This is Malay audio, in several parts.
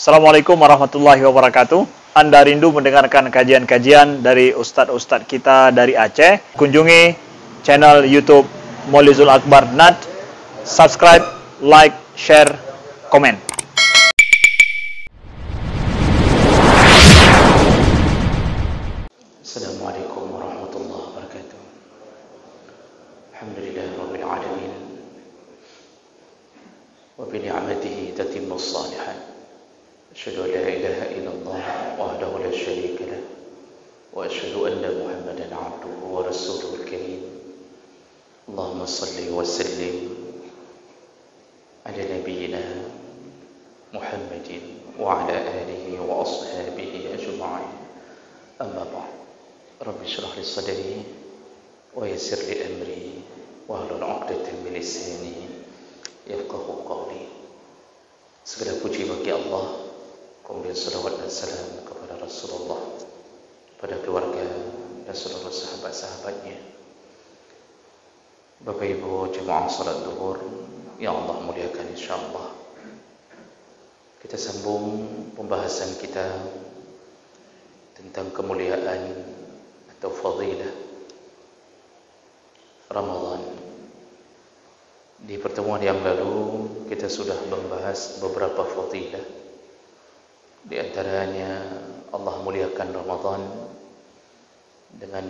Assalamualaikum warahmatullahi wabarakatuh. Anda rindu mendengarkan kajian-kajian dari ustadz-ustadz kita dari Aceh? Kunjungi channel YouTube Maulizul Akbar NAD. Subscribe, like, share, komen. Assalamualaikum warahmatullahi wabarakatuh. Alhamdulillahirabbil alamin. Wa bi ni'matihi tatimmus shalihat. Asyhadu an la ilaha illallah wahdahu la syarika lah wa asyhadu anna Muhammadan 'abduhu wa rasuluhul karim. Allahumma shalli wa sallim ala nabiyyina Muhammadin wa ala alihi wa ashabihi ajma'in. Amma ba'd. Rabbi shrah li sadri wa yassir li amri wa hlul 'uqdatam min lisani yafqahu qawli. Segala puji bagi Allah, kemudian salawat dan salam kepada Rasulullah, pada keluarga dan seluruh sahabat-sahabatnya. Bapak Ibu jemaah salat zuhur yang Allah muliakan insyaallah. Kita sambung pembahasan kita tentang kemuliaan atau fadilah Ramadan. Di pertemuan yang lalu kita sudah membahas beberapa fadilah. Di antaranya Allah muliakan Ramadan dengan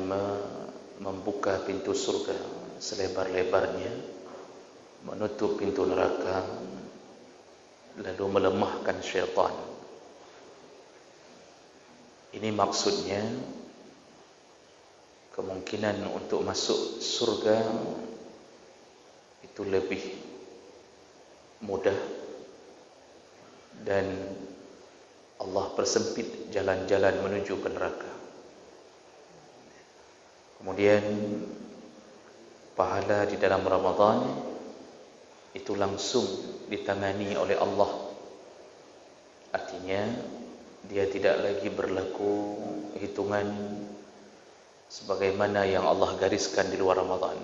membuka pintu surga selebar-lebarnya, menutup pintu neraka, lalu melemahkan syaitan. Ini maksudnya kemungkinan untuk masuk surga itu lebih mudah dan Allah persempit jalan-jalan menuju ke neraka. Kemudian pahala di dalam Ramadan itu langsung ditangani oleh Allah. Artinya dia tidak lagi berlaku hitungan sebagaimana yang Allah gariskan di luar Ramadan.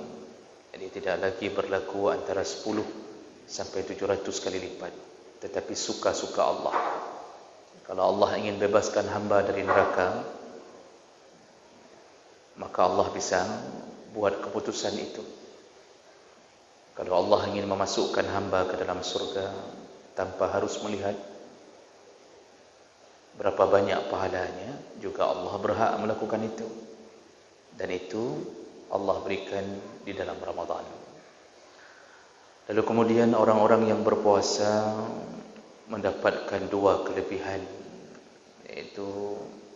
Jadi tidak lagi berlaku antara 10 sampai 700 kali lipat, tetapi suka-suka Allah. Kalau Allah ingin bebaskan hamba dari neraka, maka Allah bisa buat keputusan itu. Kalau Allah ingin memasukkan hamba ke dalam surga tanpa harus melihat berapa banyak pahalanya, juga Allah berhak melakukan itu. Dan itu Allah berikan di dalam Ramadan. Lalu kemudian orang-orang yang berpuasa mendapatkan dua kelebihan, yaitu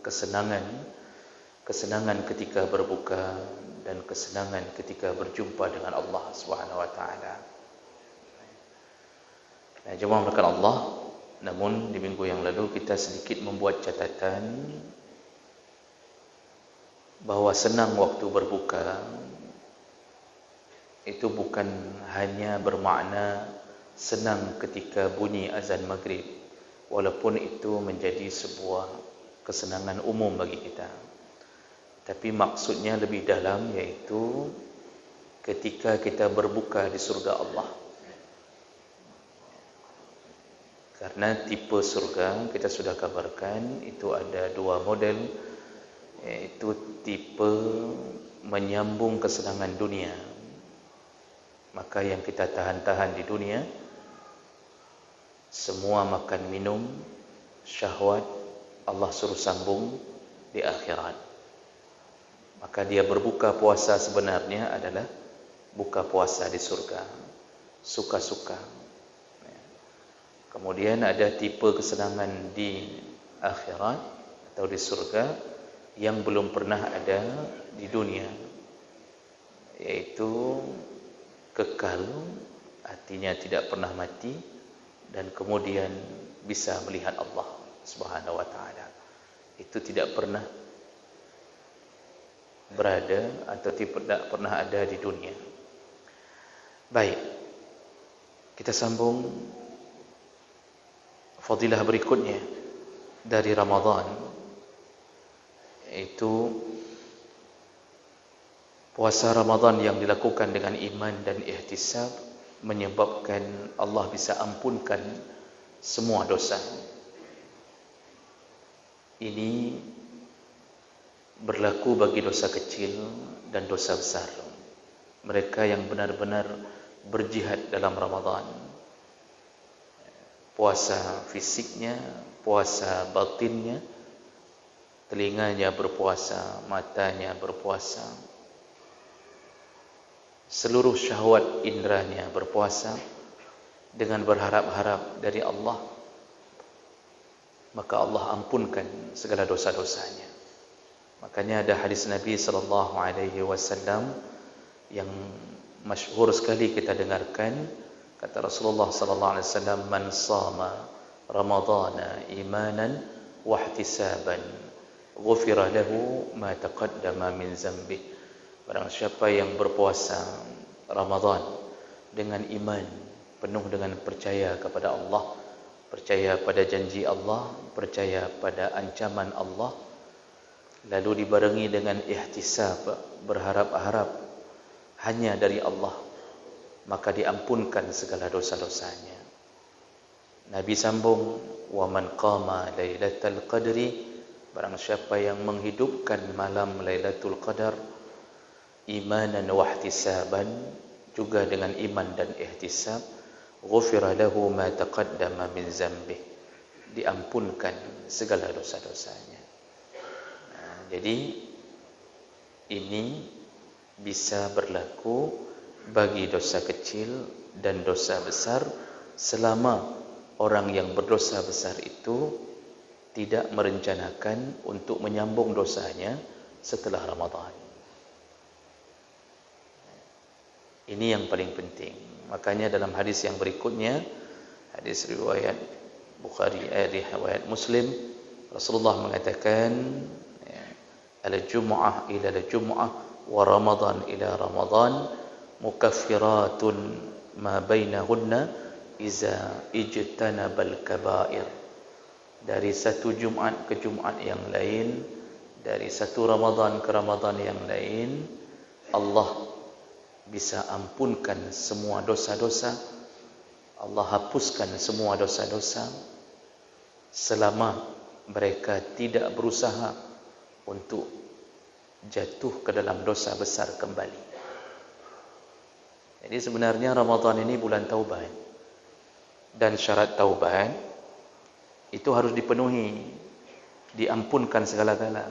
kesenangan ketika berbuka dan kesenangan ketika berjumpa dengan Allah Subhanahu wa taala. Nah, jemaah melakukan Allah, namun di minggu yang lalu kita sedikit membuat catatan bahwa senang waktu berbuka itu bukan hanya bermakna senang ketika bunyi azan maghrib, walaupun itu menjadi sebuah kesenangan umum bagi kita. Tapi maksudnya lebih dalam, yaitu ketika kita berbuka di surga Allah. Karena tipe surga kita sudah kabarkan itu ada dua model, yaitu tipe menyambung kesenangan dunia. Maka yang kita tahan-tahan di dunia, semua makan minum, syahwat, Allah suruh sambung di akhirat. Maka dia berbuka puasa sebenarnya adalah buka puasa di surga, suka-suka. Kemudian ada tipe kesenangan di akhirat atau di surga yang belum pernah ada di dunia, yaitu kekal, artinya tidak pernah mati, dan kemudian bisa melihat Allah Subhanahu wa taala. Itu tidak pernah berada atau tidak pernah ada di dunia. Baik, kita sambung fadilah berikutnya dari Ramadan, yaitu puasa Ramadan yang dilakukan dengan iman dan ihtisab menyebabkan Allah bisa ampunkan semua dosa. ini berlaku bagi dosa kecil dan dosa besar. Mereka yang benar-benar berjihad dalam Ramadan, puasa fisiknya, puasa batinnya, telinganya berpuasa, matanya berpuasa, seluruh syahwat indranya berpuasa dengan berharap-harap dari Allah, maka Allah ampunkan segala dosa-dosanya. Makanya ada hadis Nabi sallallahu alaihi wasallam yang masyhur sekali kita dengarkan, kata Rasulullah sallallahu alaihi wasallam, "Man shama Ramadhana imanan wa ihtisaban, ghufira lahu ma taqaddama min dzambi." Barang siapa yang berpuasa Ramadan dengan iman, penuh dengan percaya kepada Allah, percaya pada janji Allah, percaya pada ancaman Allah, lalu dibarengi dengan ihtisab, berharap-harap hanya dari Allah, maka diampunkan segala dosa-dosanya. Nabi sambung, "Wa man qama lailatul qadri," barang siapa yang menghidupkan malam Lailatul Qadar imanan wa ihtisaban, juga dengan iman dan ihtisab, ghufira lahu ma taqaddama min dzambih, diampunkan segala dosa-dosanya. Jadi ini bisa berlaku bagi dosa kecil dan dosa besar selama orang yang berdosa besar itu tidak merencanakan untuk menyambung dosanya setelah Ramadan. Ini yang paling penting. Makanya dalam hadis yang berikutnya, hadis riwayat Bukhari, riwayat Muslim, Rasulullah mengatakan, al-jum'ah ila al-jum'ah wa Ramadan ila Ramadan mukaffiratun ma bainahunna iza ijtanabal kaba'ir. Dari satu Jumat ke Jumat yang lain, dari satu Ramadan ke Ramadan yang lain, Allah bisa ampunkan semua dosa-dosa, Allah hapuskan semua dosa-dosa selama mereka tidak berusaha untuk jatuh ke dalam dosa besar kembali. Jadi sebenarnya Ramadan ini bulan taubat, dan syarat taubat itu harus dipenuhi, diampunkan segala-gala.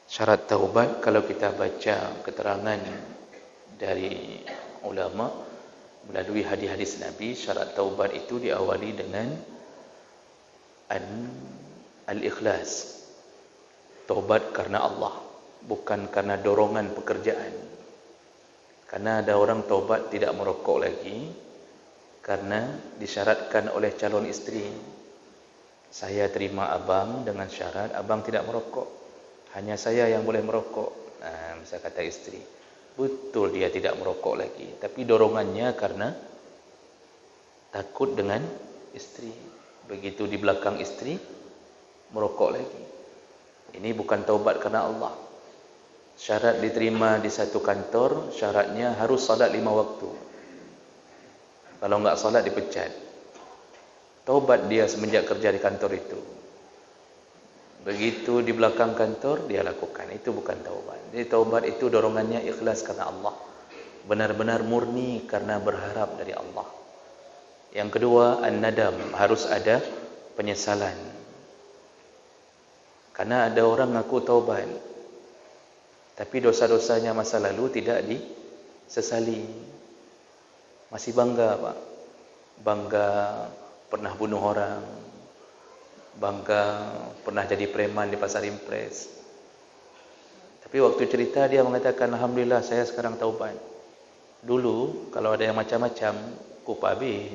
Syarat taubat, kalau kita baca keterangan dari ulama melalui hadis-hadis Nabi, syarat taubat itu diawali dengan al-ikhlas, taubat karena Allah, bukan karena dorongan pekerjaan. Karena ada orang taubat tidak merokok lagi karena disyaratkan oleh calon istri, saya terima abang dengan syarat abang tidak merokok, hanya saya yang boleh merokok. Saya kata istri, betul dia tidak merokok lagi, tapi dorongannya karena takut dengan istri. Begitu di belakang istri, merokok lagi. Ini bukan taubat karena Allah. Syarat diterima di satu kantor, syaratnya harus salat 5 waktu. Kalau enggak salat dipecat. Taubat dia semenjak kerja di kantor itu. Begitu di belakang kantor dia lakukan, itu bukan taubat. Jadi taubat itu dorongannya ikhlas karena Allah, benar-benar murni karena berharap dari Allah. Yang kedua, an-nadam, harus ada penyesalan. Karena ada orang ngaku taubat, tapi dosa-dosanya masa lalu tidak disesali. Masih bangga, Pak. Bangga pernah bunuh orang, bangga pernah jadi preman di pasar impres. Tapi waktu cerita dia mengatakan, alhamdulillah saya sekarang taubat. Dulu kalau ada yang macam-macam, kupabe.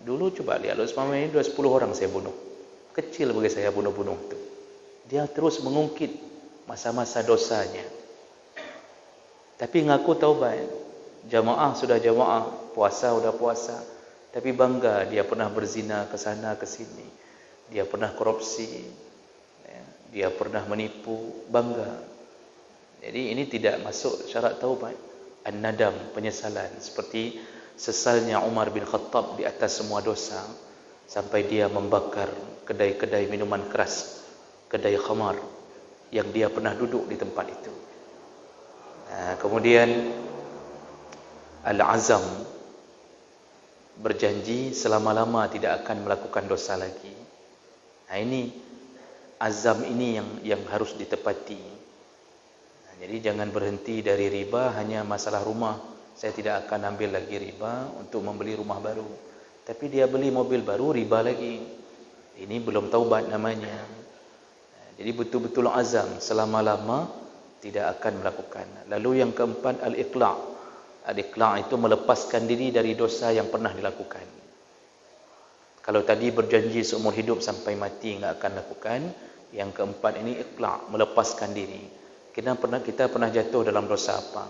Dulu coba lihat, selama ini 10 orang saya bunuh. Kecil bagi saya bunuh-bunuh itu. Dia terus mengungkit masa-masa dosanya. Tapi ngaku taubat. Jamaah sudah jamaah, puasa sudah puasa. Tapi bangga dia pernah berzina ke sana ke sini. Dia pernah korupsi. Dia pernah menipu, bangga. Jadi ini tidak masuk syarat taubat. An-nadam, penyesalan, seperti sesalnya Umar bin Khattab di atas semua dosa. sampai dia membakar kedai-kedai minuman keras, kedai khamar yang dia pernah duduk di tempat itu. Kemudian al-azam, berjanji selama-lama tidak akan melakukan dosa lagi. Ini azam ini yang harus ditepati. Jadi jangan berhenti dari riba hanya masalah rumah. Saya tidak akan ambil lagi riba untuk membeli rumah baru. Tapi dia beli mobil baru, riba lagi. Ini belum taubat namanya. Jadi betul-betul azam, selama-lama tidak akan melakukan. Lalu yang keempat, al-iqla'. Al-iqla' itu melepaskan diri dari dosa yang pernah dilakukan. Kalau tadi berjanji seumur hidup sampai mati enggak akan lakukan, yang keempat ini iqla', melepaskan diri. Kita pernah jatuh dalam dosa apa?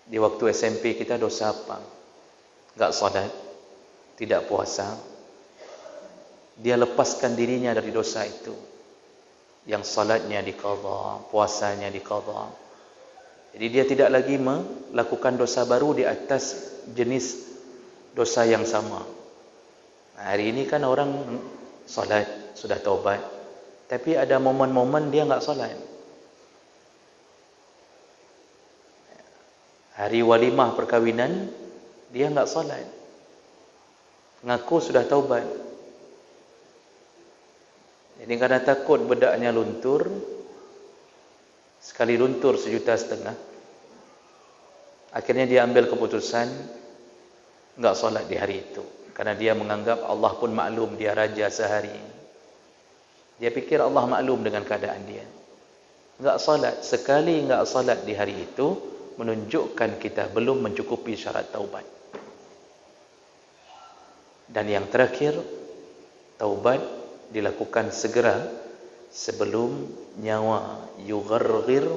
Di waktu SMP kita dosa apa? Enggak salat, tidak puasa. Dia lepaskan dirinya dari dosa itu. Yang salatnya diqadha, puasanya diqadha. Jadi dia tidak lagi melakukan dosa baru di atas jenis dosa yang sama. Hari ini kan orang salat, sudah taubat, tapi ada momen-momen dia enggak salat. Hari walimah perkahwinan dia enggak salat. Ngaku sudah taubat. Jadi karena takut bedaknya luntur, sekali luntur 1,5 juta, akhirnya dia ambil keputusan enggak salat di hari itu. Karena dia menganggap Allah pun maklum dia raja sehari. Dia pikir Allah maklum dengan keadaan dia. Enggak salat, sekali enggak salat di hari itu menunjukkan kita belum mencukupi syarat taubat. Dan yang terakhir, taubat dilakukan segera sebelum nyawa yugharghir.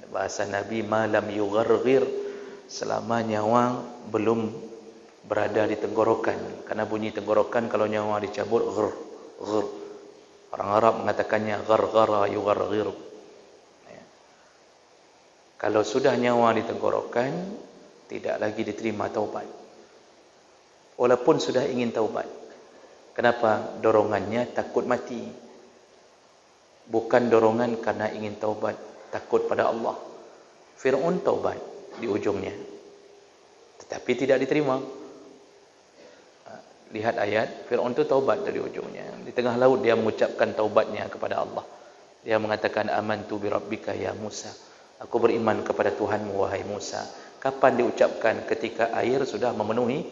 Bahasa Nabi, malam yugharghir, selama nyawa belum berada di tenggorokan. Karena bunyi tenggorokan kalau nyawa dicabut ghur. Orang Arab mengatakannya gharghara yugharghir. Kalau sudah nyawa di tenggorokan, tidak lagi diterima taubat. Walaupun sudah ingin taubat. Kenapa? Dorongannya takut mati. Bukan dorongan karena ingin taubat, takut pada Allah. Fir'aun taubat di ujungnya, tetapi tidak diterima. Lihat ayat, Fir'aun itu taubat dari ujungnya. Di tengah laut dia mengucapkan taubatnya kepada Allah. Dia mengatakan, amantu bi rabbika ya Musa. Aku beriman kepada Tuhanmu wahai Musa. Kapan diucapkan? Ketika air sudah memenuhi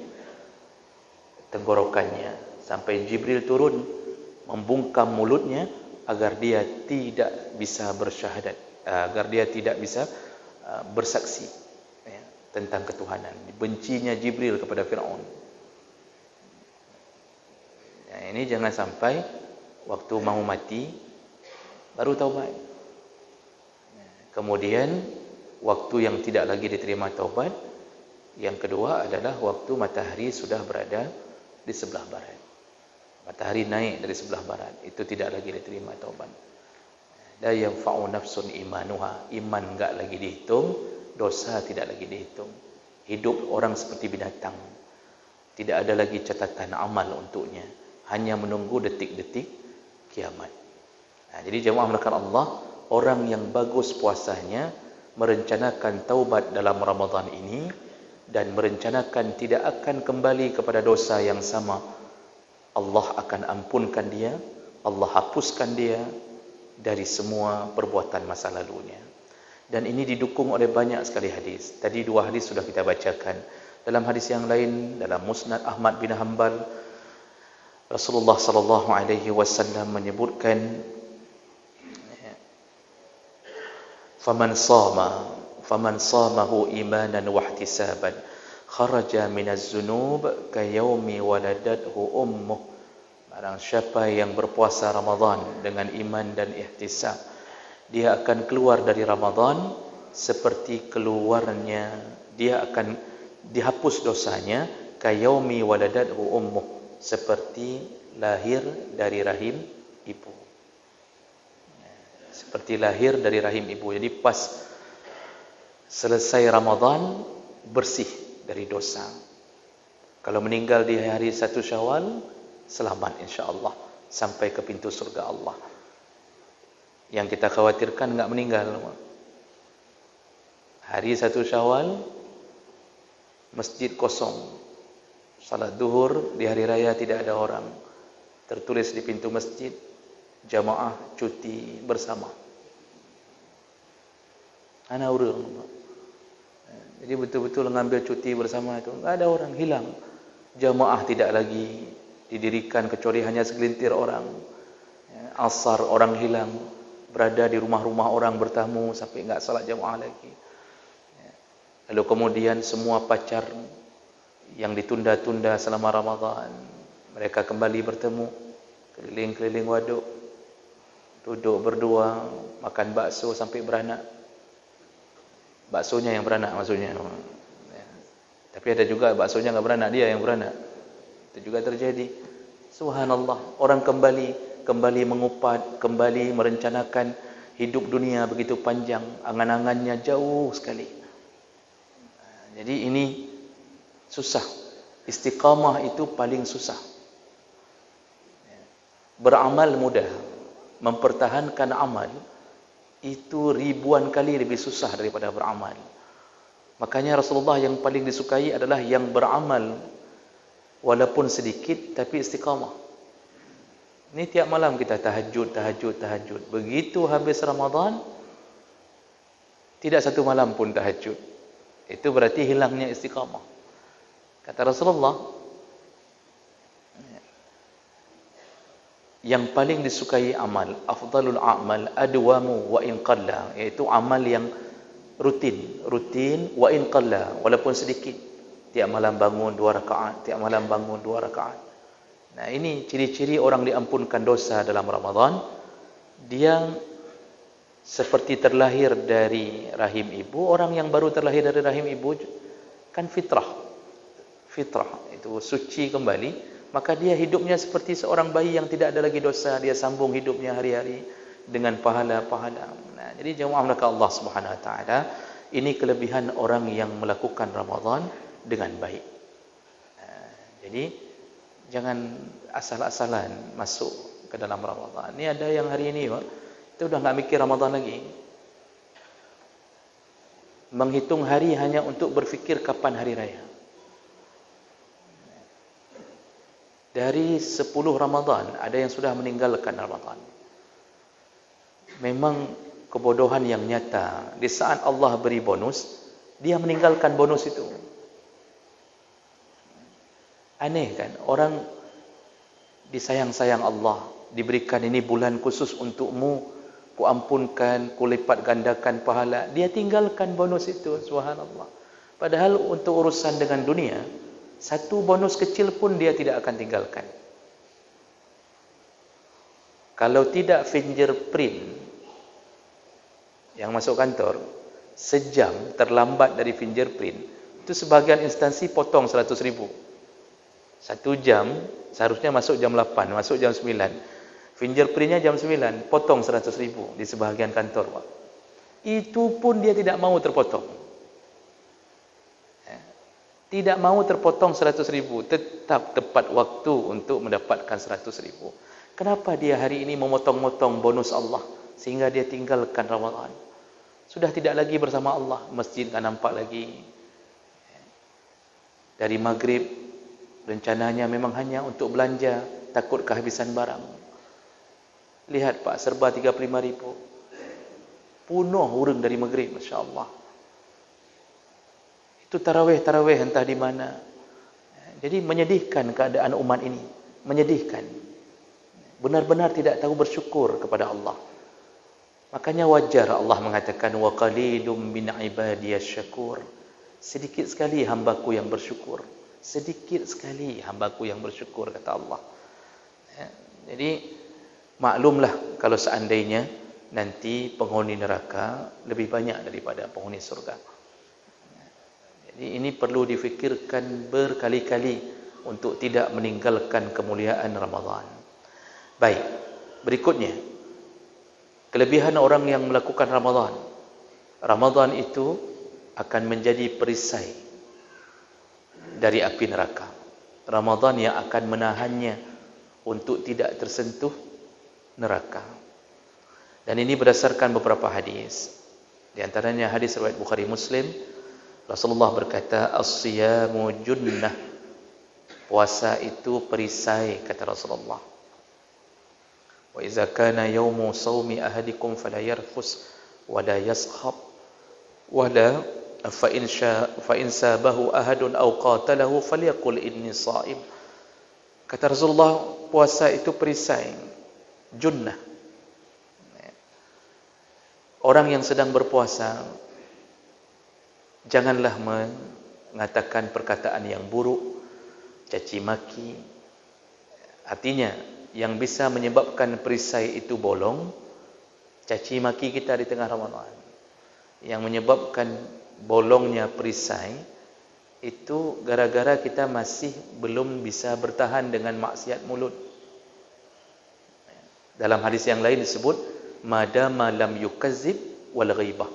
tenggorokannya. Sampai Jibril turun membungkam mulutnya agar dia tidak bisa bersyahadat, agar dia tidak bisa bersaksi tentang ketuhanan. Bencinya Jibril kepada Fir'aun. Ini jangan sampai waktu mau mati baru taubat. Kemudian waktu yang tidak lagi diterima taubat, yang kedua adalah waktu matahari sudah berada di sebelah barat. Matahari naik dari sebelah barat, itu tidak lagi diterima taubat. La yanfa'u nafsun imanuha, iman enggak lagi dihitung, dosa tidak lagi dihitung. Hidup orang seperti binatang. Tidak ada lagi catatan amal untuknya, hanya menunggu detik-detik kiamat. Jadi jemaah melakukan Allah, orang yang bagus puasanya merencanakan taubat dalam Ramadan ini dan merencanakan tidak akan kembali kepada dosa yang sama. Allah akan ampunkan dia, Allah hapuskan dia dari semua perbuatan masa lalunya. Dan ini didukung oleh banyak sekali hadis. Tadi 2 hadis sudah kita bacakan. Dalam hadis yang lain, dalam Musnad Ahmad bin Hanbal, Rasulullah sallallahu alaihi wasallam menyebutkan, faman shamahu imanan wa ihtisaban kharaja minaz zunub kayaumi waladathu ummuh. Barang siapa yang berpuasa Ramadan dengan iman dan ihtisab, dia akan keluar dari Ramadan seperti keluarnya, dia akan dihapus dosanya kayaumi waladathu ummuh, seperti lahir dari rahim ibu. Seperti lahir dari rahim ibu. Jadi pas selesai Ramadan bersih dari dosa. Kalau meninggal di hari 1 Syawal, selamat insya-Allah sampai ke pintu surga Allah. Yang kita khawatirkan enggak meninggal. Hari 1 Syawal, masjid kosong. Salat zuhur di hari raya tidak ada orang. Tertulis di pintu masjid, jamaah cuti bersama. Ana urang. Jadi betul-betul mengambil cuti bersama itu. Enggak ada orang, hilang. Jamaah tidak lagi didirikan kecuali hanya segelintir orang. Asar orang hilang, berada di rumah-rumah orang bertamu sampai enggak salat jamaah lagi. Lalu kemudian semua pacar yang ditunda-tunda selama Ramadan, mereka kembali bertemu, keliling-keliling waduk, duduk berdua, makan bakso sampai beranak. Baksonya yang beranak maksudnya. Tapi ada juga baksonya enggak beranak, dia yang beranak. Itu juga terjadi. Subhanallah, orang kembali mengupat, kembali merencanakan hidup dunia begitu panjang, angan-angannya jauh sekali. Jadi ini susah. Istiqamah itu paling susah. Beramal mudah, mempertahankan amal itu ribuan kali lebih susah daripada beramal. Makanya Rasulullah yang paling disukai adalah yang beramal walaupun sedikit tapi istiqamah. Ini tiap malam kita tahajud. Begitu habis Ramadan, tidak satu malam pun tahajud. Itu berarti hilangnya istiqamah. Kata Rasulullah, yang paling disukai amal, afdalul a'mal adwamu wa in qalla, iaitu amal yang rutin wa in qalla, walaupun sedikit. Tiap malam bangun 2 rakaat, tiap malam bangun 2 rakaat. Nah, ini ciri-ciri orang diampunkan dosa dalam Ramadan. Dia seperti terlahir dari rahim ibu. Orang yang baru terlahir dari rahim ibu kan fitrah itu suci kembali. Maka dia hidupnya seperti seorang bayi yang tidak ada lagi dosa. Dia sambung hidupnya hari-hari dengan pahala-pahala. Nah, jadi jemaah maka Allah Subhanahu Wa Taala, ini kelebihan orang yang melakukan Ramadan dengan baik. Nah, jadi jangan asal-asalan masuk ke dalam Ramadan. Ini ada yang hari ini, itu udah enggak mikir Ramadan lagi. Menghitung hari hanya untuk berfikir kapan hari raya. Dari 10 Ramadan, ada yang sudah meninggalkan Ramadan. Memang kebodohan yang nyata. Di saat Allah beri bonus, dia meninggalkan bonus itu. Aneh kan? Orang disayang-sayang Allah, diberikan ini bulan khusus untukmu, ku ampunkan, ku lipat gandakan pahala. Dia tinggalkan bonus itu, subhanallah. Padahal untuk urusan dengan dunia, satu bonus kecil pun dia tidak akan tinggalkan. Kalau tidak fingerprint yang masuk kantor, sejam terlambat dari fingerprint, itu sebagian instansi potong 100 ribu. 1 jam, seharusnya masuk jam 8, masuk jam 9. Fingerprintnya jam 9, potong 100 ribu di sebahagian kantor, Pak. Itu pun dia tidak mau terpotong. Tidak mau terpotong 100 ribu, tetap tepat waktu untuk mendapatkan 100 ribu. Kenapa dia hari ini memotong-motong bonus Allah sehingga dia tinggalkan Ramadan? Sudah tidak lagi bersama Allah, masjid tak nampak lagi. Dari maghrib rencananya memang hanya untuk belanja, takut kehabisan barang. Lihat Pak, serba 35 ribu. Punuh urang dari maghrib, masya-Allah. Itu tarawih entah di mana. Jadi menyedihkan keadaan umat ini, menyedihkan. Benar-benar tidak tahu bersyukur kepada Allah. Makanya wajar Allah mengatakan wa qalilum min ibadiyasy syakur. Sedikit sekali hambaku yang bersyukur. Sedikit sekali hambaku yang bersyukur, kata Allah. Jadi maklumlah kalau seandainya nanti penghuni neraka lebih banyak daripada penghuni surga. Jadi ini perlu difikirkan berkali-kali untuk tidak meninggalkan kemuliaan Ramadan. Baik, berikutnya kelebihan orang yang melakukan Ramadan. Ramadan itu akan menjadi perisai dari api neraka. Ramadan yang akan menahannya untuk tidak tersentuh neraka. Dan ini berdasarkan beberapa hadis. Di antaranya hadis riwayat Bukhari Muslim, Rasulullah berkata, "As-siyamu junnah." Puasa itu perisai, kata Rasulullah. "Wa idza kana yaumu shaumi ahadikum fala yarfus wa la yaskhab wa la fa in sabahu ahadun aw qatalahu falyaqul inni shaim." Kata Rasulullah, puasa itu perisai, junnah. Orang yang sedang berpuasa, janganlah mengatakan perkataan yang buruk, caci maki. Artinya, yang bisa menyebabkan perisai itu bolong, caci maki kita di tengah Ramadan. Yang menyebabkan bolongnya perisai, itu gara-gara kita masih belum bisa bertahan dengan maksiat mulut. Dalam hadis yang lain disebut, madama lam yukazzib wal ghaibah.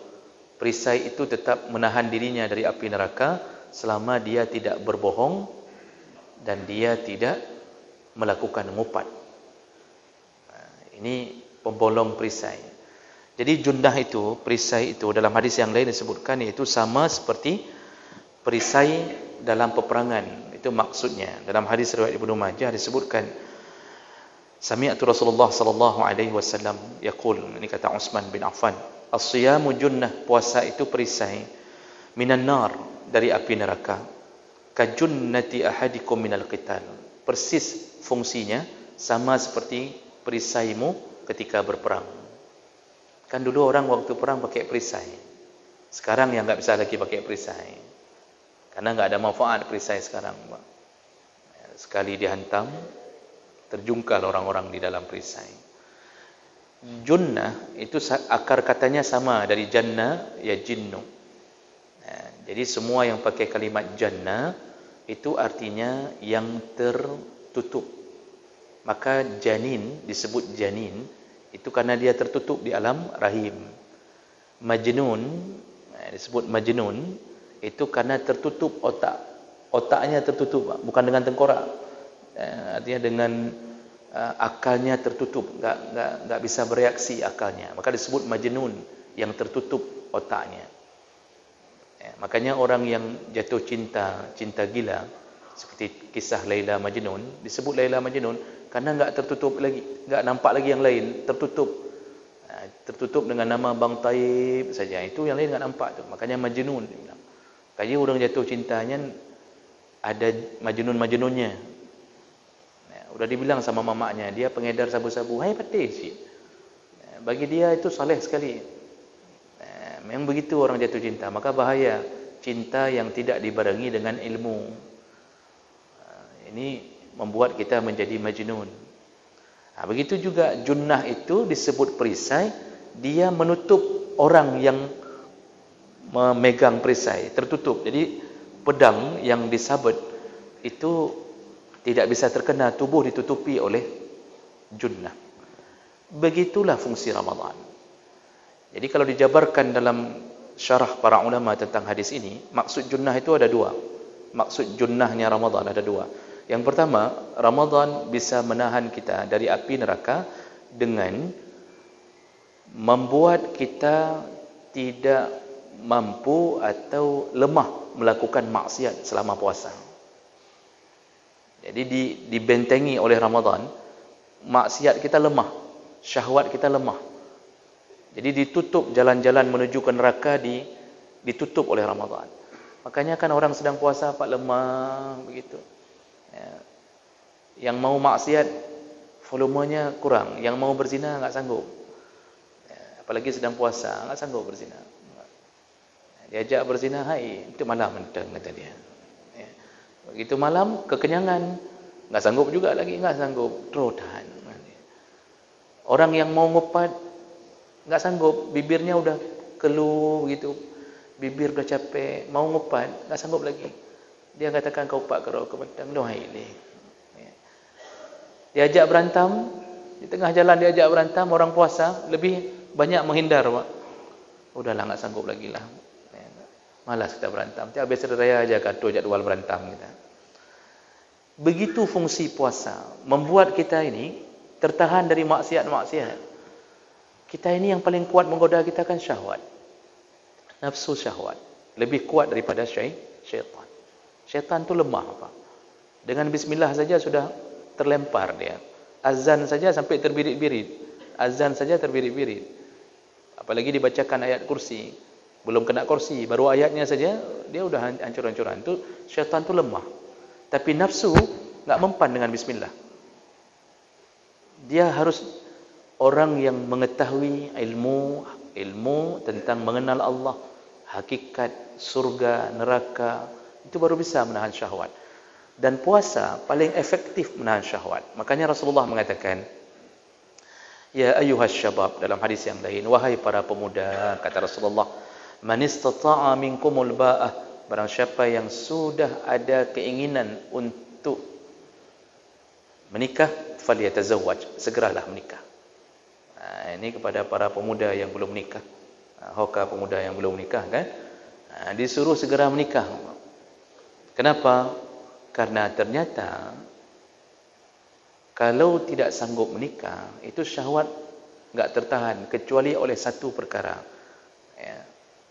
Perisai itu tetap menahan dirinya dari api neraka selama dia tidak berbohong dan dia tidak melakukan ngupat. Ini pembolong perisai. Jadi junnah itu, perisai itu dalam hadis yang lain disebutkan, iaitu sama seperti perisai dalam peperangan. Itu maksudnya. Dalam hadis riwayat Ibnu Majah disebutkan, sami'tu Rasulullah sallallahu alaihi wasallam yaqul, ini kata Utsman bin Affan, as-siyamu junnah, puasa itu perisai, minan nar, dari api neraka, ka junnati ahadikum minal qital, persis fungsinya sama seperti perisaimu ketika berperang. Kan dulu orang waktu perang pakai perisai, sekarang yang enggak bisa lagi pakai perisai karena enggak ada manfaat perisai sekarang. Sekali dihantam terjungkal orang-orang di dalam perisai. Junnah itu akar katanya sama dari jannah, ya jinnu. Jadi semua yang pakai kalimat jannah itu artinya yang tertutup. Maka janin disebut janin itu karena dia tertutup di alam rahim. Majnun disebut majnun itu karena tertutup otak. Otaknya tertutup, bukan dengan tengkorak. Artinya dengan akalnya tertutup, enggak bisa bereaksi akalnya, maka disebut majnun, yang tertutup otaknya. Makanya orang yang jatuh cinta gila seperti kisah Laila Majnun, disebut Laila Majnun karena enggak tertutup lagi, enggak nampak lagi yang lain, tertutup dengan nama Bang Taib saja, itu yang lain enggak nampak tu, makanya Majnun dibilang. Makanya orang jatuh cintanya ada majnun-majnunnya. Udah dibilang sama mamaknya, dia pengedar sabu-sabu. Hai patih sih. Bagi dia itu saleh sekali. Memang begitu orang jatuh cinta. Maka bahaya cinta yang tidak dibarengi dengan ilmu. Ini membuat kita menjadi majnun. Begitu juga junnah itu disebut perisai. Dia menutup orang yang memegang perisai, tertutup. Jadi pedang yang disabet itu tidak bisa terkena, tubuh ditutupi oleh junnah. Begitulah fungsi Ramadan. Jadi kalau dijabarkan dalam syarah para ulama tentang hadis ini, maksud junnah itu ada dua. Maksud junnahnya Ramadan ada dua. Yang pertama, Ramadan bisa menahan kita dari api neraka dengan membuat kita tidak mampu atau lemah melakukan maksiat selama puasa. Jadi dibentengi oleh Ramadan, maksiat kita lemah, syahwat kita lemah. Jadi ditutup jalan-jalan menuju ke neraka, ditutup oleh Ramadan. Makanya kan orang sedang puasa pak lemah begitu. Yang mau maksiat volumenya kurang, yang mau berzina enggak sanggup. Apalagi sedang puasa, enggak sanggup berzina. Diajak berzina, hai, itu malah mentang kata dia. Begitu malam, kekenyangan, enggak sanggup juga lagi, enggak sanggup, terus tahan. Orang yang mau ngupat, enggak sanggup, bibirnya udah keluh gitu, bibir udah capek, mau ngupat, enggak sanggup lagi. Dia katakan kau pak kerau ke petang, doa ini. Diajak berantam, di tengah jalan diajak berantam, orang puasa lebih banyak menghindar, Pak. Udahlah enggak sanggup lagi lah. Malas kita berantam. Habis hari raya aja kata jadwal berantam kita. Begitu fungsi puasa, membuat kita ini tertahan dari maksiat-maksiat. Kita ini yang paling kuat menggoda kita kan syahwat. Nafsu syahwat. Lebih kuat daripada syaitan. Syaitan tu lemah, Pak. Dengan bismillah saja sudah terlempar dia. Azan saja sampai terbirit-birit. Azan saja terbirit-birit. Apalagi dibacakan ayat kursi. Belum kena kursi, baru ayatnya saja dia sudah hancur-hancuran. Tu syaitan tu lemah. Tapi nafsu enggak mempan dengan bismillah. Dia harus orang yang mengetahui ilmu tentang mengenal Allah, hakikat surga, neraka, itu baru bisa menahan syahwat. Dan puasa paling efektif menahan syahwat. Makanya Rasulullah mengatakan, ya ayyuhas syabab, dalam hadis yang lain, wahai para pemuda, kata Rasulullah, man istata'a minkumul ba'ah, barang siapa yang sudah ada keinginan untuk menikah, falyatazawwaj, segeralah menikah. Ini kepada para pemuda yang belum menikah. Hoka pemuda yang belum menikah kan, disuruh segera menikah. Kenapa? Karena ternyata kalau tidak sanggup menikah, itu syahwat enggak tertahan kecuali oleh satu perkara. Ya.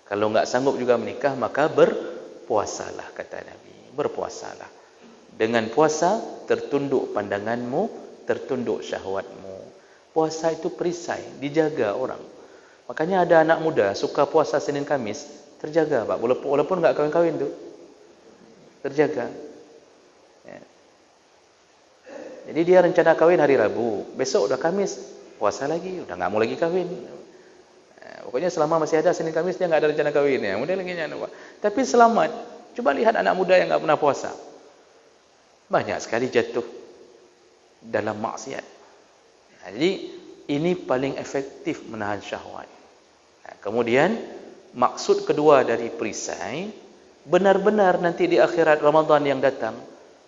Kalau enggak sanggup juga menikah, maka berpuasalah, kata Nabi. Berpuasalah. Dengan puasa tertunduk pandanganmu, tertunduk syahwatmu. Puasa itu perisai, dijaga orang. Makanya ada anak muda suka puasa Senin Kamis, terjaga, Pak. Walaupun enggak kahwin-kahwin tu, terjaga. Ya. Jadi dia rencana kahwin hari Rabu, besok udah Kamis, puasa lagi, udah enggak mau lagi kahwin. Pokoknya selama masih ada Senin Kamis dia enggak ada rencana kahwin ya. Mudah lagi nyana, Pak. Tapi selamat. Coba lihat anak muda yang enggak pernah puasa. Banyak sekali jatuh dalam maksiat. Jadi ini paling efektif menahan syahwat. Kemudian maksud kedua dari perisai, benar-benar nanti di akhirat Ramadan yang datang,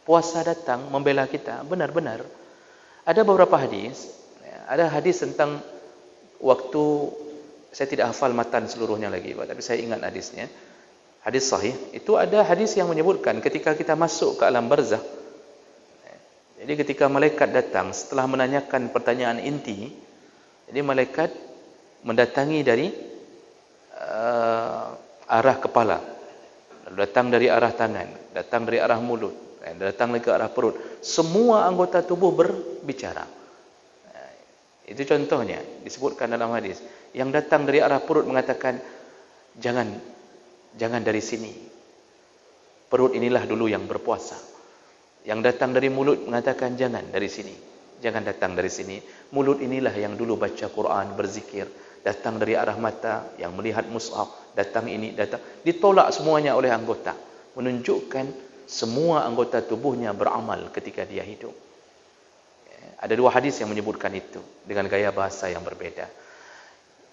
puasa datang membela kita, benar-benar. Ada beberapa hadis, ada hadis tentang waktu, saya tidak hafal matan seluruhnya lagi, tapi saya ingat hadisnya. Hadis sahih, itu ada hadis yang menyebutkan ketika kita masuk ke alam barzakh. Jadi ketika malaikat datang setelah menanyakan pertanyaan inti, jadi malaikat mendatangi dari arah kepala, lalu datang dari arah tangan, datang dari arah mulut, datang lagi ke arah perut. Semua anggota tubuh berbicara. Itu contohnya disebutkan dalam hadis. Yang datang dari arah perut mengatakan, jangan dari sini. Perut inilah dulu yang berpuasa. Yang datang dari mulut mengatakan, jangan dari sini. Jangan datang dari sini. Mulut inilah yang dulu baca Quran, berzikir. Datang dari arah mata yang melihat mushaf. Datang ini, datang. Ditolak semuanya oleh anggota. Menunjukkan semua anggota tubuhnya beramal ketika dia hidup. Ada dua hadis yang menyebutkan itu dengan gaya bahasa yang berbeda.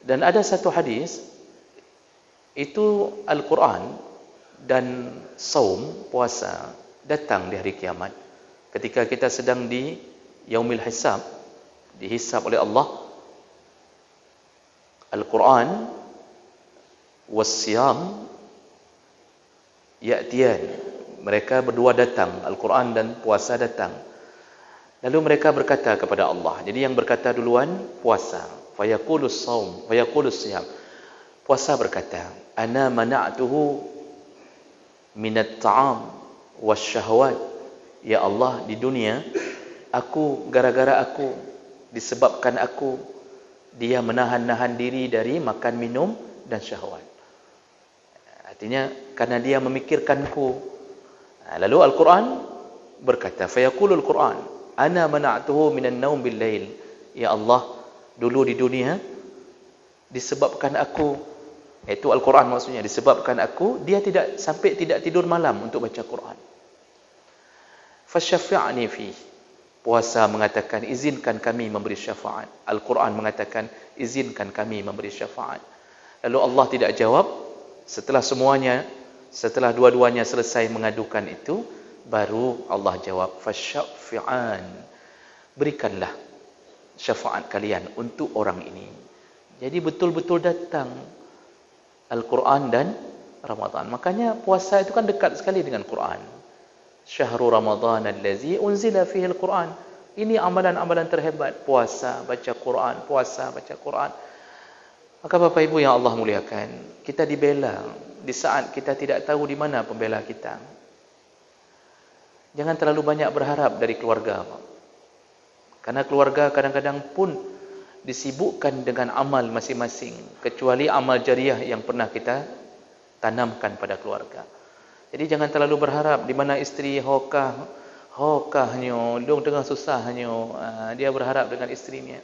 Dan ada satu hadis, itu Al-Quran dan saum, puasa, datang di hari kiamat. Ketika kita sedang di yaumil hisab, dihisab oleh Allah, Al-Quran was-siyam ya'tiyan. Mereka berdua datang, Al-Quran dan puasa datang. Lalu mereka berkata kepada Allah. Jadi yang berkata duluan puasa, fayaqulus saum, fayaqulus siyam. Puasa berkata, ana mana'tuhu minat ta'am wasyahwat. Ya Allah, di dunia aku, gara-gara aku, disebabkan aku, dia menahan-nahan diri dari makan, minum dan syahwat. Artinya karena dia memikirkanku. Lalu Al-Quran berkata, fayaqulul Quran, ana mana'tuhu minan naum bil lail. Ya Allah, dulu di dunia disebabkan aku, itu Al-Quran maksudnya, disebabkan aku, dia tidak sampai tidak tidur malam untuk baca Quran. Fasyafi'ni fi. Puasa mengatakan, izinkan kami memberi syafaat. Al-Quran mengatakan, izinkan kami memberi syafaat. Lalu Allah tidak jawab. Setelah semuanya, setelah dua-duanya selesai mengadukan itu, baru Allah jawab, fasyafi'an. Berikanlah syafaat kalian untuk orang ini. Jadi betul-betul datang Al-Quran dan Ramadan. Makanya puasa itu kan dekat sekali dengan Quran. Syahrul Ramadan allazi unzila fihi al-Quran. Ini amalan-amalan terhebat. Puasa, baca Quran, puasa, baca Quran. Maka Bapak Ibu yang Allah muliakan, kita dibela di saat kita tidak tahu di mana pembela kita. Jangan terlalu banyak berharap dari keluarga. Karena keluarga kadang-kadang pun disibukkan dengan amal masing-masing, kecuali amal jariah yang pernah kita tanamkan pada keluarga. Jadi jangan terlalu berharap di mana isteri hokahnya, dong tengah susahnya, dia berharap dengan istrinya.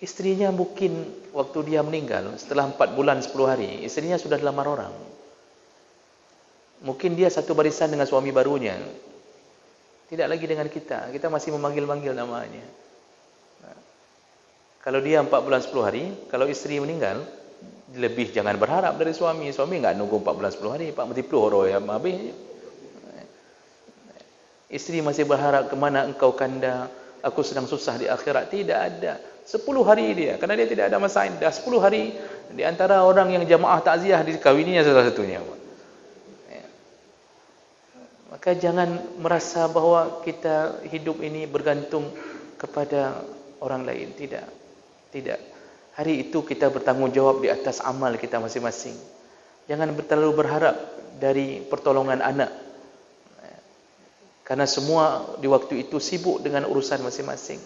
Istrinya mungkin waktu dia meninggal setelah 4 bulan 10 hari, istrinya sudah dilamar orang. Mungkin dia satu barisan dengan suami barunya. Tidak lagi dengan kita. Kita masih memanggil-manggil namanya. Kalau dia 4 bulan 10 hari, kalau istri meninggal, lebih jangan berharap dari suami. Suami enggak nunggu 4 bulan 10 hari, 40 orang yang habis. Istri masih berharap, kemana engkau kanda? Aku sedang susah di akhirat. Tidak ada. 10 hari dia, karena dia tidak ada masa indah. 10 hari di antara orang yang jamaah takziah dikawininya salah satunya. Maka jangan merasa bahawa kita hidup ini bergantung kepada orang lain. Tidak. Tidak. Hari itu kita bertanggungjawab di atas amal kita masing-masing. Jangan terlalu berharap dari pertolongan anak. Karena semua di waktu itu sibuk dengan urusan masing-masing.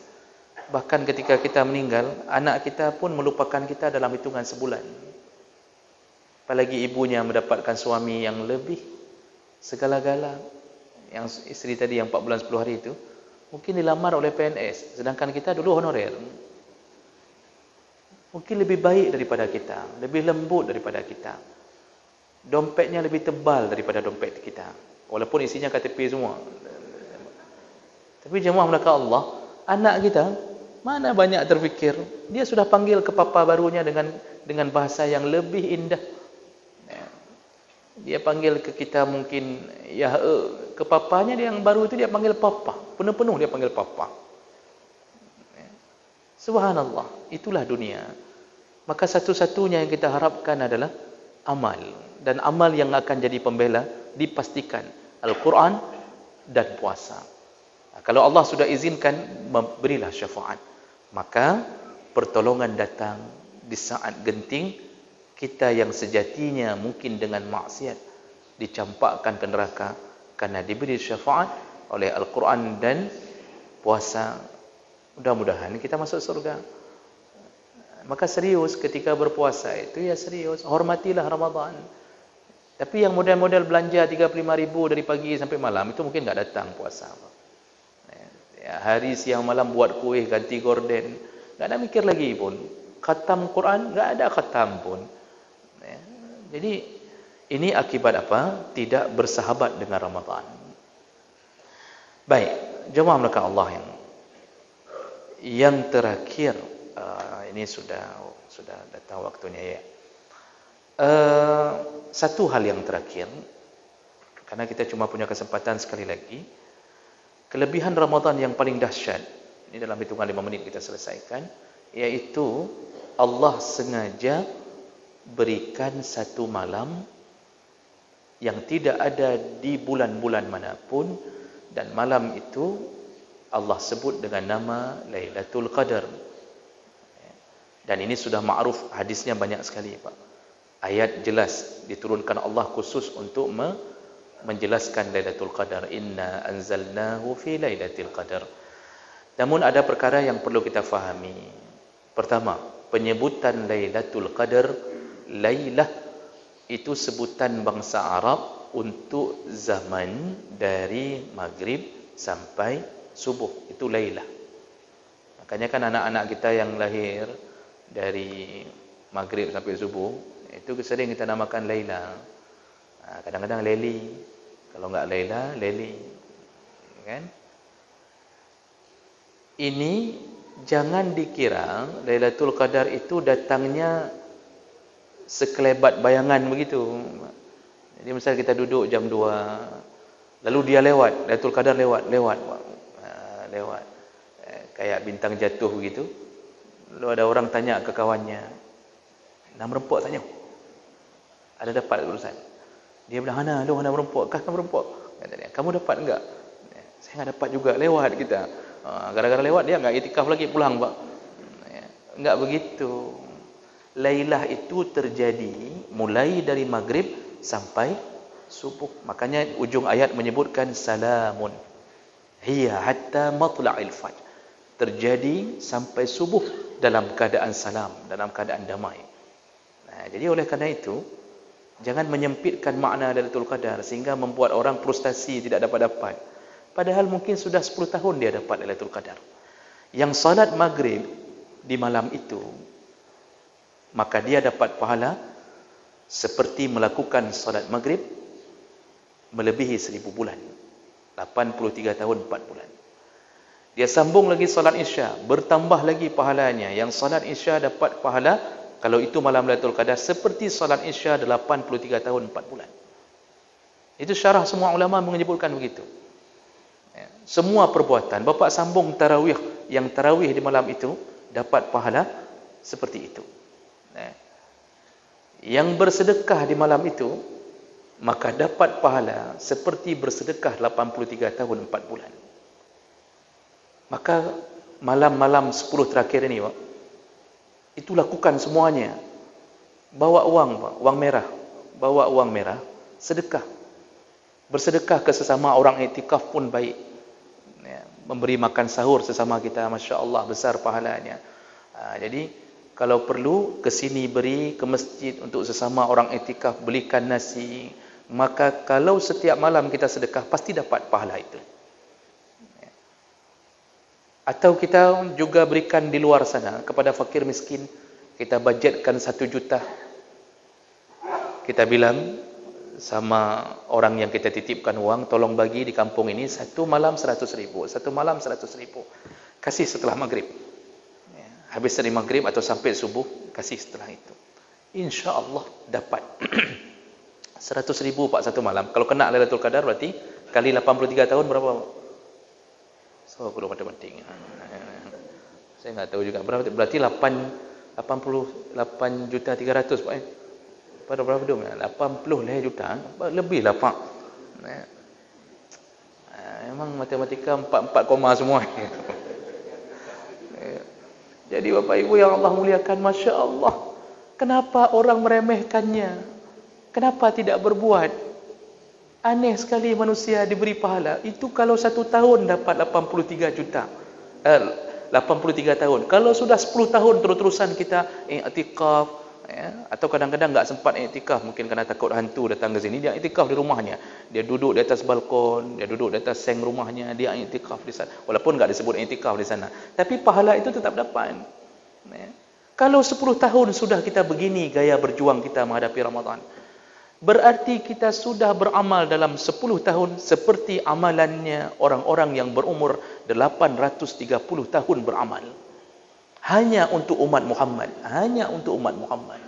Bahkan ketika kita meninggal, anak kita pun melupakan kita dalam hitungan sebulan. Apalagi ibunya mendapatkan suami yang lebih segala-gala. Yang isteri tadi yang 4 bulan 10 hari itu, mungkin dilamar oleh PNS. Sedangkan kita dulu honorer. Mungkin lebih baik daripada kita. Lebih lembut daripada kita. Dompetnya lebih tebal daripada dompet kita. Walaupun isinya KTP semua. Tapi jemaah melaka Allah, anak kita mana banyak terfikir, dia sudah panggil ke papa barunya dengan bahasa yang lebih indah. Dia panggil ke kita mungkin ke papanya dia yang baru itu dia panggil papa, penuh-penuh dia panggil papa. Subhanallah, itulah dunia. Maka satu-satunya yang kita harapkan adalah amal, dan amal yang akan jadi pembela dipastikan Al-Quran dan puasa. Kalau Allah sudah izinkan, berilah syafaat. Maka pertolongan datang di saat genting. Kita yang sejatinya mungkin dengan maksiat dicampakkan ke neraka karena diberi syafaat oleh Al-Quran dan puasa. Mudah-mudahan kita masuk surga. Maka serius ketika berpuasa itu, ya serius, hormatilah Ramadan. Tapi yang model-model belanja 35.000 dari pagi sampai malam, itu mungkin tak datang puasa. Ya, hari siang malam buat kuih, ganti gorden, tak ada mikir lagi pun. Khatam Quran, tak ada khatam pun. Ya, jadi ini akibat apa? Tidak bersahabat dengan Ramadan. Baik, jemaah melaka Allah yang terakhir, ini sudah datang waktunya ya. Satu hal yang terakhir, karena kita cuma punya kesempatan sekali lagi. Kelebihan Ramadan yang paling dahsyat, ini dalam hitungan 5 menit kita selesaikan, yaitu Allah sengaja berikan satu malam yang tidak ada di bulan-bulan manapun, dan malam itu Allah sebut dengan nama Lailatul Qadar. Dan ini sudah ma'ruf, hadisnya banyak sekali Pak. Ayat jelas diturunkan Allah khusus untuk menjelaskan Lailatul Qadar. Inna anzalnahu fi Lailatul Qadar. Namun ada perkara yang perlu kita fahami. Pertama, penyebutan Lailatul Qadar, Lailah, itu sebutan bangsa Arab untuk zaman dari maghrib sampai subuh. Itu Lailah. Makanya kan anak-anak kita yang lahir dari maghrib sampai subuh, itu sering kita namakan Laila. Kadang-kadang Leli. Kalau enggak Laila, Leli. Kan? Ini jangan dikira Lailatul Qadar itu datangnya sekelebat bayangan begitu. Jadi misal kita duduk jam 2, lalu dia lewat, Lailatul Qadar lewat. Kayak bintang jatuh begitu. Lalu ada orang tanya ke kawannya, "Nak merempok tanya?" Ada dapat urusan. Dia bilang, "Hana, lu hana merempok." "Kah merempok?" Kata dia, kamu dapat enggak? Saya enggak dapat juga, lewat kita. Gara-gara lewat dia enggak itikaf lagi, pulang Pak. Enggak begitu. Lailah itu terjadi mulai dari maghrib sampai subuh. Makanya ujung ayat menyebutkan salamun hiya hatta matla'il fajr. Terjadi sampai subuh dalam keadaan salam, dalam keadaan damai. Jadi oleh kerana itu, jangan menyempitkan makna Lailatul Qadar sehingga membuat orang frustasi tidak dapat-dapat. Padahal mungkin sudah 10 tahun dia dapat Lailatul Qadar. Yang salat maghrib di malam itu, maka dia dapat pahala seperti melakukan salat maghrib melebihi 1000 bulan. 83 tahun 4 bulan. Dia sambung lagi salat Isya, bertambah lagi pahalanya. Yang salat Isya dapat pahala, kalau itu malam Lailatul Qadar, seperti salat Isya 83 tahun 4 bulan. Itu syarah semua ulama menyebutkan begitu. Semua perbuatan, Bapak sambung tarawih, yang tarawih di malam itu dapat pahala seperti itu. Yang bersedekah di malam itu, maka dapat pahala seperti bersedekah 83 tahun 4 bulan. Maka malam-malam 10 terakhir ini, Pak, itu lakukan semuanya. Bawa uang, Pak, uang merah. Bawa uang merah, sedekah. Bersedekah ke sesama orang iktikaf pun baik. Memberi makan sahur sesama kita, Masya Allah, besar pahalanya. Jadi, kalau perlu, ke sini beri, ke masjid untuk sesama orang iktikaf, belikan nasi. Maka kalau setiap malam kita sedekah, pasti dapat pahala itu. Atau kita juga berikan di luar sana kepada fakir miskin. Kita budgetkan 1 juta. Kita bilang sama orang yang kita titipkan uang, tolong bagi di kampung ini 1 malam 100.000, 1 malam 100.000. Kasih setelah maghrib. Habis dari maghrib atau sampai subuh, kasih setelah itu. Insya Allah dapat 100.000 Pak 1 malam. Kalau kena Lailatul Qadar berarti kali 83 tahun berapa? So, perlu matematik. Saya enggak tahu juga. Berarti 88 juta 300 Pak. Pada berapa dong? 80 juta. Lebih lah Pak. Memang matematika 4 koma semua. Jadi Bapak Ibu yang Allah muliakan, Masya Allah. Kenapa orang meremehkannya? Kenapa tidak berbuat? Aneh sekali manusia diberi pahala. Itu kalau 1 tahun dapat 83 juta. 83 tahun. Kalau sudah 10 tahun terus-terusan kita iktikaf, atau kadang-kadang enggak sempat iktikaf, mungkin kerana takut hantu datang ke sini, dia iktikaf di rumahnya. Dia duduk di atas balkon, dia duduk di atas seng rumahnya, dia iktikaf di sana. Walaupun enggak disebut iktikaf di sana, tapi pahala itu tetap dapat. Kalau 10 tahun sudah kita begini gaya berjuang kita menghadapi Ramadan, berarti kita sudah beramal dalam 10 tahun seperti amalannya orang-orang yang berumur 830 tahun beramal. Hanya untuk umat Muhammad. Hanya untuk umat Muhammad.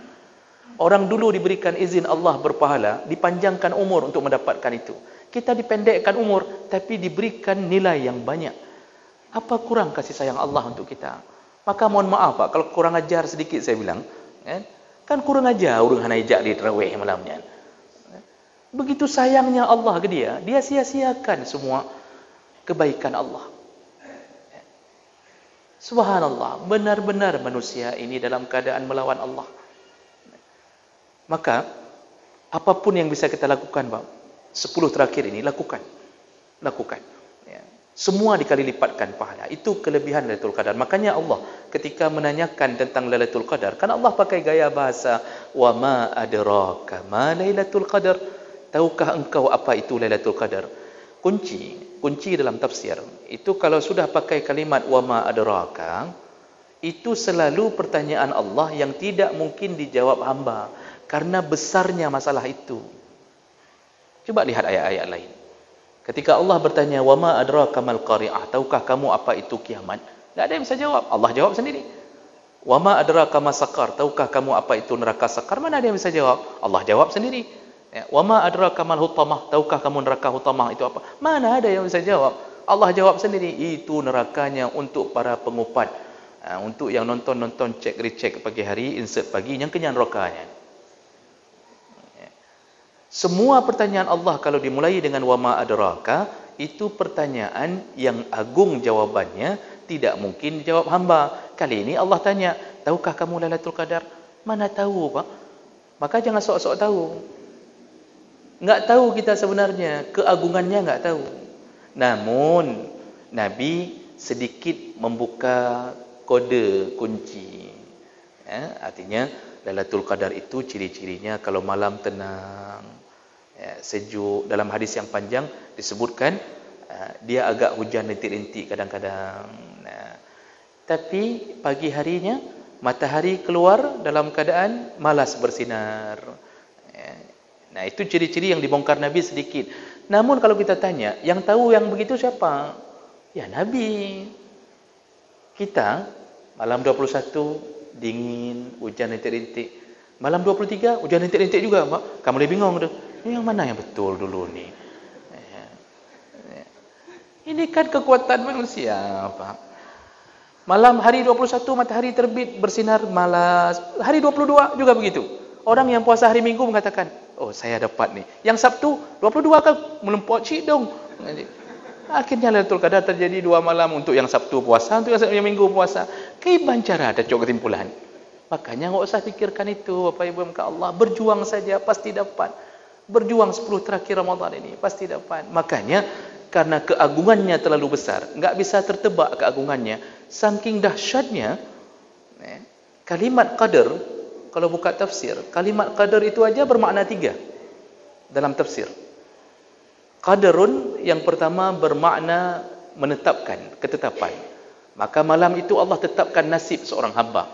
Orang dulu diberikan izin Allah berpahala, dipanjangkan umur untuk mendapatkan itu. Kita dipendekkan umur, tapi diberikan nilai yang banyak. Apa kurang kasih sayang Allah untuk kita? Maka mohon maaf Pak, kalau kurang ajar sedikit saya bilang. Kan kurang ajar orang hanajak di tarawih malamnya. Begitu sayangnya Allah ke dia, dia sia-siakan semua kebaikan Allah. Subhanallah, benar-benar manusia ini dalam keadaan melawan Allah. Maka, apapun yang bisa kita lakukan, Pak, 10 terakhir ini, lakukan. Semua dikali lipatkan pahala. Itu kelebihan Lailatul Qadar. Makanya Allah ketika menanyakan tentang Lailatul Qadar, kan Allah pakai gaya bahasa, wa ma adraka ma Lailatul Qadar. Tahukah engkau apa itu Lailatul Qadar? Kunci dalam tafsir itu kalau sudah pakai kalimat wa ma adraka, itu selalu pertanyaan Allah yang tidak mungkin dijawab hamba karena besarnya masalah itu. Coba lihat ayat-ayat lain. Ketika Allah bertanya wa ma adraka mal qari'ah, tahukah kamu apa itu kiamat? Tak ada yang bisa jawab, Allah jawab sendiri. Wa ma adraka ma saqar, tahukah kamu apa itu neraka saqar? Mana ada yang bisa jawab? Allah jawab sendiri. Wa ma adraka mal hutamah, tahukah kamu neraka hutamah itu apa? Mana ada yang bisa jawab? Allah jawab sendiri, itu nerakanya untuk para pengupat. Untuk yang nonton recheck pagi hari, insert pagi, yang kenyang nerakanya. Semua pertanyaan Allah kalau dimulai dengan wa ma adraka, itu pertanyaan yang agung jawabannya, tidak mungkin dijawab hamba. Kali ini Allah tanya, tahukah kamu Lailatul Qadar? Mana tahu, Pak? Maka jangan sok-sok tahu. Enggak tahu kita sebenarnya, keagungannya enggak tahu. Namun Nabi sedikit membuka kode kunci. Artinya Lailatul Qadar itu ciri-cirinya kalau malam tenang, sejuk. Dalam hadis yang panjang disebutkan dia agak hujan rintik-rintik kadang-kadang. Tapi pagi harinya matahari keluar dalam keadaan malas bersinar. Nah, itu ciri-ciri yang dibongkar Nabi sedikit. Namun kalau kita tanya, yang tahu yang begitu siapa? Ya Nabi. Kita malam 21 dingin, hujan rintik-rintik. Malam 23 hujan rintik-rintik juga, Pak. Kamu lebih bingung tu. Ini yang mana yang betul dulu ni? Ini kan kekuatan manusia, Pak. Malam hari 21 matahari terbit bersinar malas. Hari 22 juga begitu. Orang yang puasa hari Minggu mengatakan, oh saya dapat ni. Yang Sabtu 22 kan melempot cik dong. Akhirnya Lailatul Qadar terjadi 2 malam, untuk yang Sabtu puasa, untuk yang Minggu puasa. Kaiban cara ada cok kesimpulan. Makanya enggak usah fikirkan itu, Bapak Ibu maka Allah, berjuang saja pasti dapat. Berjuang 10 terakhir Ramadan ini pasti dapat. Makanya karena keagungannya terlalu besar, enggak bisa tertebak keagungannya. Saking dahsyatnya kalimat qadar, kalau buka tafsir, kalimat qadar itu aja bermakna 3 dalam tafsir. Qadarun yang pertama bermakna menetapkan, ketetapan. Maka malam itu Allah tetapkan nasib seorang hamba.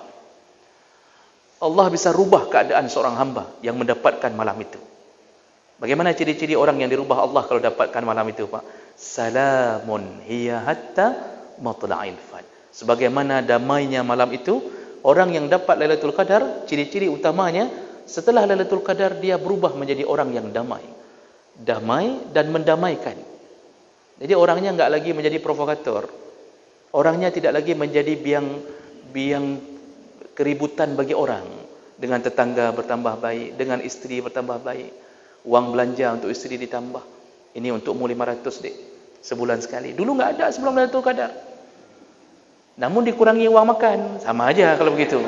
Allah bisa rubah keadaan seorang hamba yang mendapatkan malam itu. Bagaimana ciri-ciri orang yang dirubah Allah kalau dapatkan malam itu, Pak? Salamun hiya hatta matla'il fajr. Sebagaimana damainya malam itu, orang yang dapat Lailatul Qadar, ciri-ciri utamanya setelah Lailatul Qadar dia berubah menjadi orang yang damai. Damai dan mendamaikan. Jadi orangnya enggak lagi menjadi provokator. Orangnya tidak lagi menjadi biang keributan bagi orang. Dengan tetangga bertambah baik, dengan isteri bertambah baik. Wang belanja untuk isteri ditambah. Ini untukmu 500 dek, sebulan sekali. Dulu enggak ada sebelum Lailatul Qadar. Namun dikurangi wang makan, sama aja kalau begitu.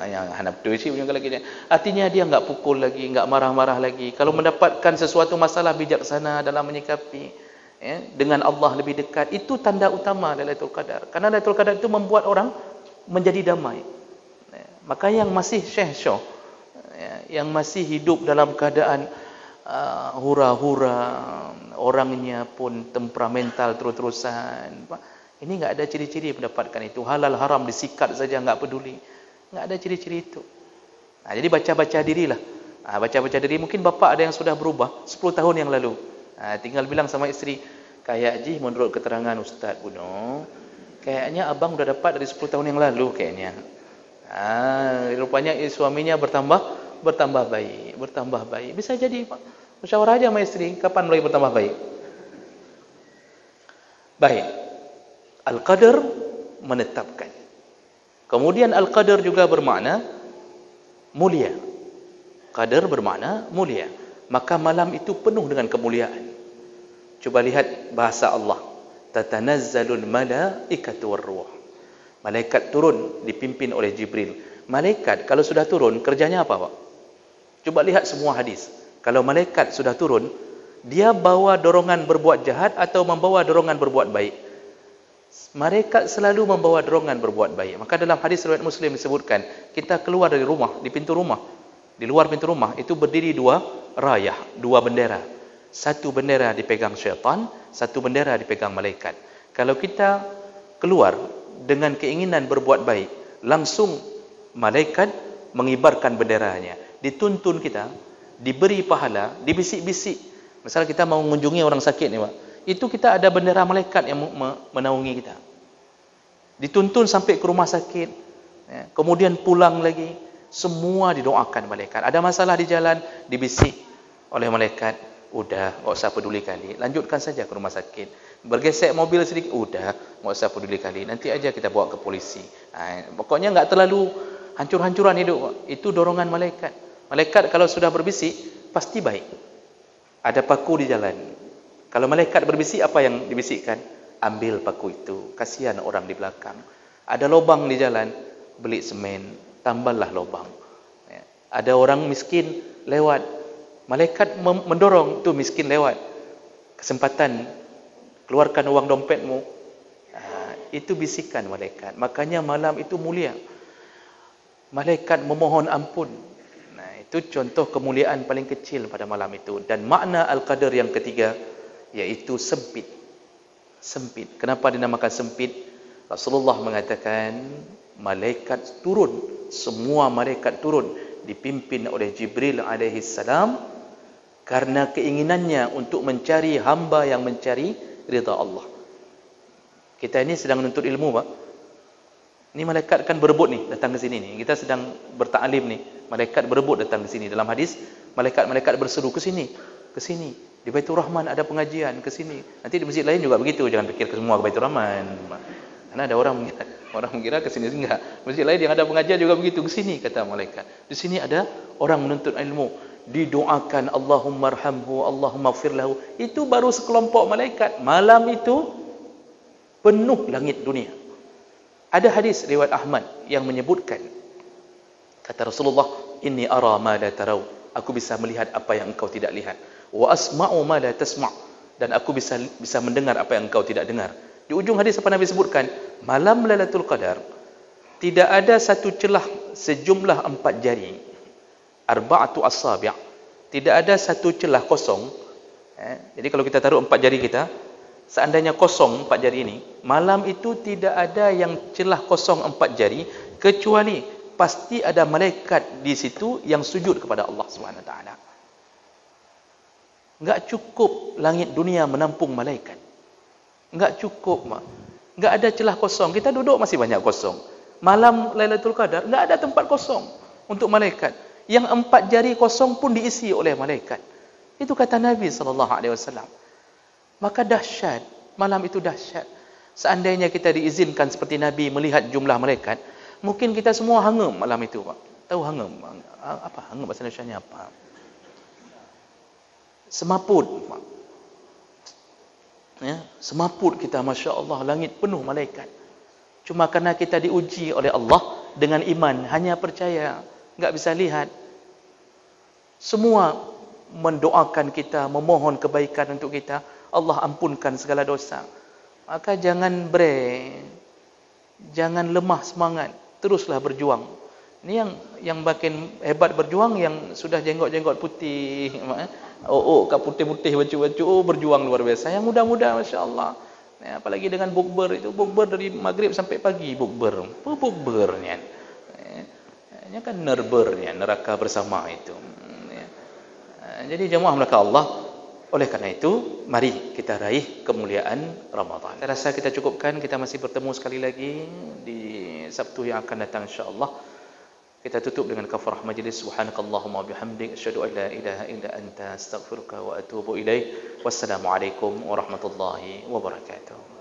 Yang hanap tu sih punya lagi. Artinya dia enggak pukul lagi, enggak marah-marah lagi. Kalau mendapatkan sesuatu masalah bijaksana dalam menyikapi, dengan Allah lebih dekat, itu tanda utama Lailatul Qadar. Karena Lailatul Qadar itu membuat orang menjadi damai. Maka yang masih syekh-syekh, yang masih hidup dalam keadaan hura-hura, orangnya pun temperamental terus-terusan, ini enggak ada ciri-ciri mendapatkan itu. Halal haram disikat saja enggak peduli. Enggak ada ciri-ciri itu. Jadi baca-baca dirilah. Baca-baca diri, mungkin bapa ada yang sudah berubah 10 tahun yang lalu. Tinggal bilang sama isteri, kayak Ji menurut keterangan Ustaz Buno, kayaknya abang sudah dapat dari 10 tahun yang lalu kayaknya. Rupanya suaminya bertambah baik. Bisa jadi, Pak. Musyawarah aja sama isteri, kapan mulai bertambah baik? Baik. Al-Qadar menetapkan. Kemudian Al-Qadar juga bermakna mulia. Qadar bermakna mulia. Maka malam itu penuh dengan kemuliaan. Coba lihat bahasa Allah. Tatanazzalul malaikatu warruh. Malaikat turun dipimpin oleh Jibril. Malaikat kalau sudah turun kerjanya apa, Pak? Coba lihat semua hadis. Kalau malaikat sudah turun, dia bawa dorongan berbuat jahat atau membawa dorongan berbuat baik? Malaikat selalu membawa dorongan berbuat baik. Maka dalam hadis riwayat Muslim disebutkan, kita keluar dari rumah, di pintu rumah, di luar pintu rumah itu berdiri 2 rayah, 2 bendera. Satu bendera dipegang syaitan, satu bendera dipegang malaikat. Kalau kita keluar dengan keinginan berbuat baik, langsung malaikat mengibarkan benderanya. Dituntun kita, diberi pahala, dibisik-bisik. Misal kita mau mengunjungi orang sakit ni, Pak. Itu kita ada bendera malaikat yang menaungi kita. Dituntun sampai ke rumah sakit, kemudian pulang lagi, semua didoakan malaikat. Ada masalah di jalan, dibisik oleh malaikat, udah, enggak usah peduli kali, lanjutkan saja ke rumah sakit. Bergesek mobil sedikit, udah, enggak usah peduli kali, nanti aja kita bawa ke polisi. Pokoknya enggak terlalu hancur-hancuran hidup. Itu dorongan malaikat. Malaikat kalau sudah berbisik, pasti baik. Ada paku di jalan. Kalau malaikat berbisik, apa yang dibisikkan? Ambil paku itu, kasihan orang di belakang. Ada lubang di jalan, beli semen, tambahlah lubang. Ya. Ada orang miskin lewat, malaikat mendorong tu miskin lewat. Kesempatan, keluarkan uang dompetmu. Itu bisikan malaikat. Makanya malam itu mulia. Malaikat memohon ampun. Itu contoh kemuliaan paling kecil pada malam itu. Dan makna Al-Qadar yang ketiga, yaitu sempit. Sempit. Kenapa dinamakan sempit? Rasulullah mengatakan, malaikat turun. Semua malaikat turun. Dipimpin oleh Jibril alaihissalam. Karena keinginannya untuk mencari hamba yang mencari ridha Allah. Kita ini sedang menuntut ilmu, Pak. Ini malaikat kan berebut nih, datang ke sini nih. Kita sedang bertaklim nih. Malaikat berebut datang ke sini. Dalam hadis, malaikat-malaikat berseru ke sini, ke sini. Di Baitur Rahman ada pengajian, ke sini. Nanti di masjid lain juga begitu. Jangan pikir ke semua ke Baitur Rahman. Karena ada orang mengira ke sini enggak. Masjid lain yang ada pengajian juga begitu, ke sini kata malaikat. Di sini ada orang menuntut ilmu. Didoakan Allahumma arhamhu, Allahumma firlahu. Itu baru sekelompok malaikat. Malam itu penuh langit dunia. Ada hadis riwayat Ahmad yang menyebutkan, kata Rasulullah, inni ara ma la tarau. Aku bisa melihat apa yang engkau tidak lihat. Wa asma'u ma la tasma'. Dan aku bisa mendengar apa yang engkau tidak dengar. Di ujung hadis apa Nabi sebutkan? Malam Lailatul Qadar tidak ada satu celah sejumlah 4 jari. Arba'atu asabi'. Tidak ada satu celah kosong. Jadi kalau kita taruh 4 jari kita, seandainya kosong 4 jari ini, malam itu tidak ada yang celah kosong 4 jari, kecuali pasti ada malaikat di situ yang sujud kepada Allah SWT. Enggak cukup langit dunia menampung malaikat. Enggak cukup, enggak ada celah kosong. Kita duduk masih banyak kosong. Malam Lailatul Qadar enggak ada tempat kosong untuk malaikat. Yang 4 jari kosong pun diisi oleh malaikat. Itu kata Nabi SAW. Maka dahsyat, malam itu dahsyat. Seandainya kita diizinkan seperti Nabi melihat jumlah malaikat, mungkin kita semua hangum malam itu, Pak. Tahu hangum? Apa hangum bahasa Indonesianya apa? Semaput, Pak. Ya, semaput kita, Masya Allah, langit penuh malaikat. Cuma karena kita diuji oleh Allah dengan iman, hanya percaya, enggak bisa lihat. Semua mendoakan kita, memohon kebaikan untuk kita. Allah ampunkan segala dosa. Maka jangan jangan lemah semangat, teruslah berjuang. Ini yang makin hebat berjuang, yang sudah jenggot-jenggot putih, kat putih-putih baju-baju, berjuang luar biasa. Yang muda-muda, Masya Allah. Ya, apalagi dengan bukber itu, bukber dari maghrib sampai pagi, bukber. Apa bukbernya? Ini kan nerbernya, neraka bersama itu. Jadi jemaah melakukan Allah. Oleh karena itu, mari kita raih kemuliaan Ramadan. Saya rasa kita cukupkan. Kita masih bertemu sekali lagi di Sabtu yang akan datang, insyaAllah. Kita tutup dengan kafarah majlis. Subhanakallahumma bihamdik, asyhadu an la ilaha illa anta, astaghfiruka wa atubu ilaih. Wassalamualaikum warahmatullahi wabarakatuh.